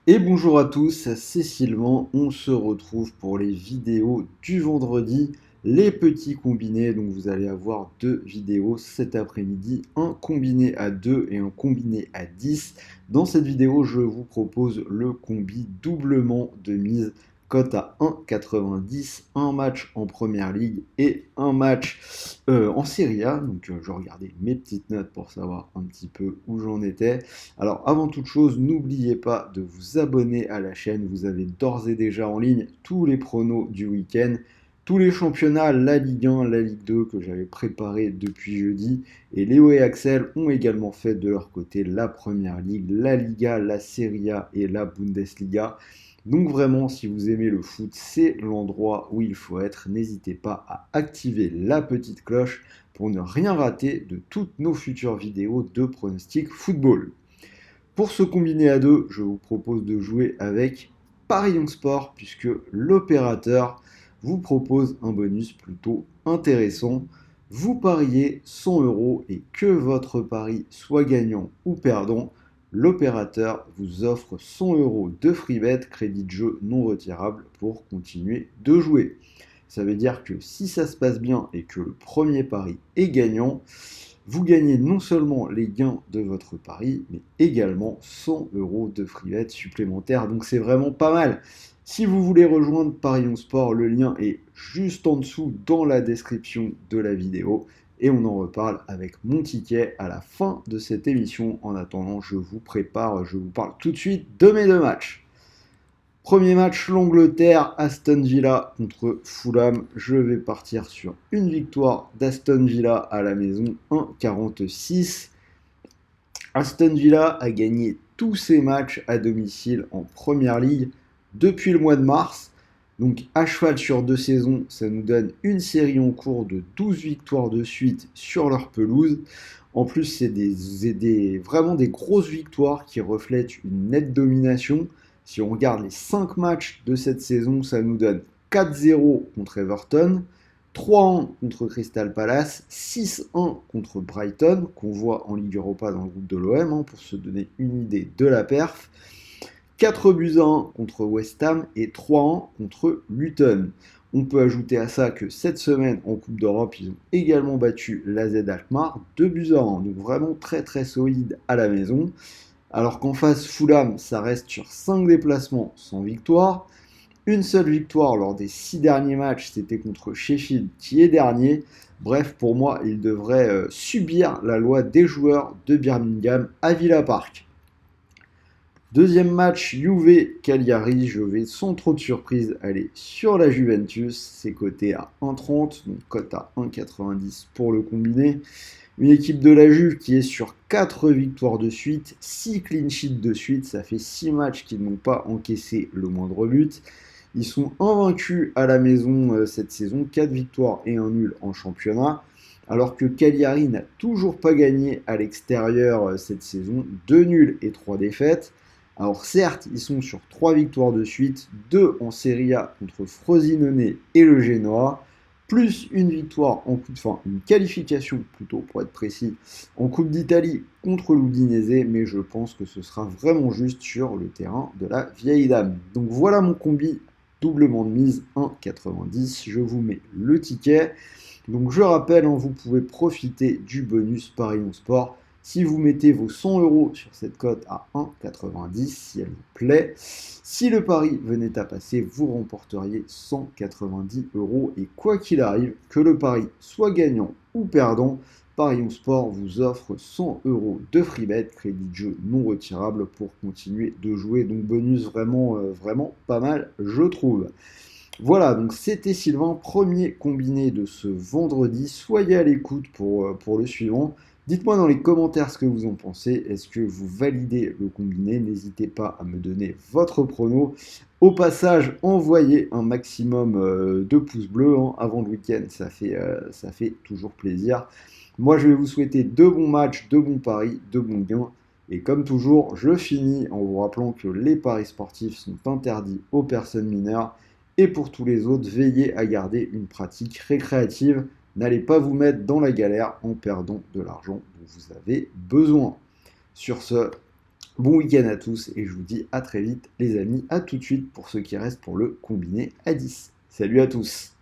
Et bonjour à tous, c'est Sylvain, on se retrouve pour les vidéos du vendredi, les petits combinés, donc vous allez avoir deux vidéos cet après-midi, un combiné à 2 et un combiné à 10. Dans cette vidéo, je vous propose le combi doublement de mise, cote à 1,90, un match en première ligue et un match en Serie A, donc je regardais mes petites notes pour savoir un petit peu où j'en étais. Alors avant toute chose, n'oubliez pas de vous abonner à la chaîne, vous avez d'ores et déjà en ligne tous les pronos du week-end, tous les championnats, la Ligue 1, la Ligue 2 que j'avais préparé depuis jeudi, et Léo et Axel ont également fait de leur côté la Première Ligue, la Liga, la Serie A et la Bundesliga. Donc vraiment, si vous aimez le foot, c'est l'endroit où il faut être. N'hésitez pas à activer la petite cloche pour ne rien rater de toutes nos futures vidéos de pronostic football. Pour ce combiné à 2, je vous propose de jouer avec Paris Young Sport puisque l'opérateur vous propose un bonus plutôt intéressant. Vous pariez 100 euros et que votre pari soit gagnant ou perdant, l'opérateur vous offre 100 euros de free bet, crédit de jeu non retirable pour continuer de jouer. Ça veut dire que si ça se passe bien et que le premier pari est gagnant, vous gagnez non seulement les gains de votre pari, mais également 100 euros de free bet supplémentaires. Donc c'est vraiment pas mal. Si vous voulez rejoindre Parion Sport, le lien est juste en dessous dans la description de la vidéo. Et on en reparle avec mon ticket à la fin de cette émission. En attendant, je vous parle tout de suite de mes deux matchs. Premier match, l'Angleterre, Aston Villa contre Fulham. Je vais partir sur une victoire d'Aston Villa à la maison, 1,46. Aston Villa a gagné tous ses matchs à domicile en Première Ligue depuis le mois de mars. Donc à cheval sur 2 saisons, ça nous donne une série en cours de 12 victoires de suite sur leur pelouse. En plus, c'est vraiment des grosses victoires qui reflètent une nette domination. Si on regarde les 5 matchs de cette saison, ça nous donne 4-0 contre Everton, 3-1 contre Crystal Palace, 6-1 contre Brighton, qu'on voit en Ligue Europa dans le groupe de l'OM, pour se donner une idée de la perf, 4-1 contre West Ham et 3-1 contre Luton. On peut ajouter à ça que cette semaine en Coupe d'Europe, ils ont également battu l'AZ Alkmaar 2-1. Donc vraiment très très solide à la maison. Alors qu'en face, Fulham, ça reste sur 5 déplacements sans victoire. Une seule victoire lors des 6 derniers matchs, c'était contre Sheffield qui est dernier. Bref, pour moi, il devrait subir la loi des joueurs de Birmingham à Villa Park. Deuxième match, Juve-Cagliari. Je vais sans trop de surprise aller sur la Juventus. C'est coté à 1,30, donc cote à 1,90 pour le combiné. Une équipe de la Juve qui est sur 4 victoires de suite, 6 clean sheets de suite. Ça fait 6 matchs qu'ils n'ont pas encaissé le moindre but. Ils sont invaincus à la maison cette saison, 4 victoires et un nul en championnat. Alors que Cagliari n'a toujours pas gagné à l'extérieur cette saison, 2 nuls et 3 défaites. Alors certes, ils sont sur 3 victoires de suite, 2 en Serie A contre Frosinone et le Genoa, plus une victoire une qualification plutôt pour être précis, en Coupe d'Italie contre l'Udinese, mais je pense que ce sera vraiment juste sur le terrain de la vieille dame. Donc voilà mon combi doublement de mise 1,90. Je vous mets le ticket. Donc je rappelle, vous pouvez profiter du bonus Parion Sport si vous mettez vos 100 euros sur cette cote à 1,90 si elle vous plaît. Si le pari venait à passer, vous remporteriez 190 euros. Et quoi qu'il arrive, que le pari soit gagnant ou perdant, Parion Sport vous offre 100 euros de free bet, crédit de jeu non retirable pour continuer de jouer. Donc bonus vraiment pas mal, je trouve. Voilà, donc c'était Sylvain, premier combiné de ce vendredi. Soyez à l'écoute pour le suivant. Dites-moi dans les commentaires ce que vous en pensez. Est-ce que vous validez le combiné? N'hésitez pas à me donner votre prono. Au passage, envoyez un maximum de pouces bleus avant le week-end. Ça fait toujours plaisir. Moi, je vais vous souhaiter de bons matchs, de bons paris, de bons gains. Et comme toujours, je finis en vous rappelant que les paris sportifs sont interdits aux personnes mineures. Et pour tous les autres, veillez à garder une pratique récréative. N'allez pas vous mettre dans la galère en perdant de l'argent dont vous avez besoin. Sur ce, Bon week-end à tous et je vous dis à très vite les amis, à tout de suite pour ceux qui restent pour le combiné à 10. Salut à tous!